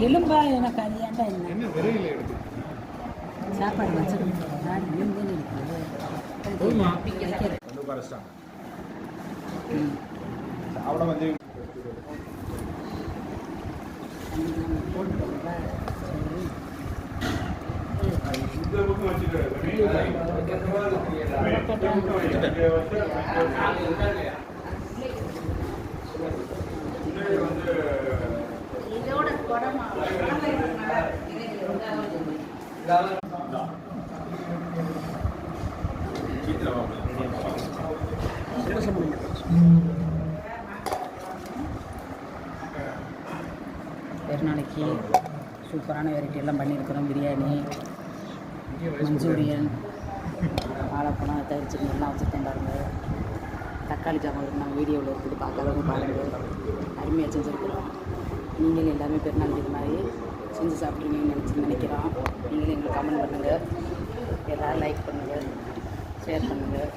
எலும்பா எனக்கு அது ஏன்டா என்ன சாப்பாடு வச்சிருக்கேன் நான் எலும்புன்னு இருக்குது சாப்பிட வந்து பெருநாளைக்கு சூப்பரான வெரைட்டி எல்லாம் பண்ணியிருக்கிறோம். பிரியாணி, மஞ்சூரியன், வாழைப்பழம், தயிர் சிக்கன் எல்லாம் வச்சுருக்கேன் பாருங்கள். தக்காளி சாம்பார் நாங்கள் வீடியோவில் இருக்குது, பார்க்காதவங்க பாருங்கள். அருமையாக செஞ்சுருக்கிறோம். நீங்களும் எல்லாமே பெருநாளைக்கு இது மாதிரி செஞ்சு சாப்பிட்ருவீங்கன்னு நினைக்கிறோம். நீங்களும் எங்களுக்கு கமெண்ட் பண்ணுங்கள், எல்லோரும் லைக் பண்ணுங்கள், ஷேர் பண்ணுங்கள்.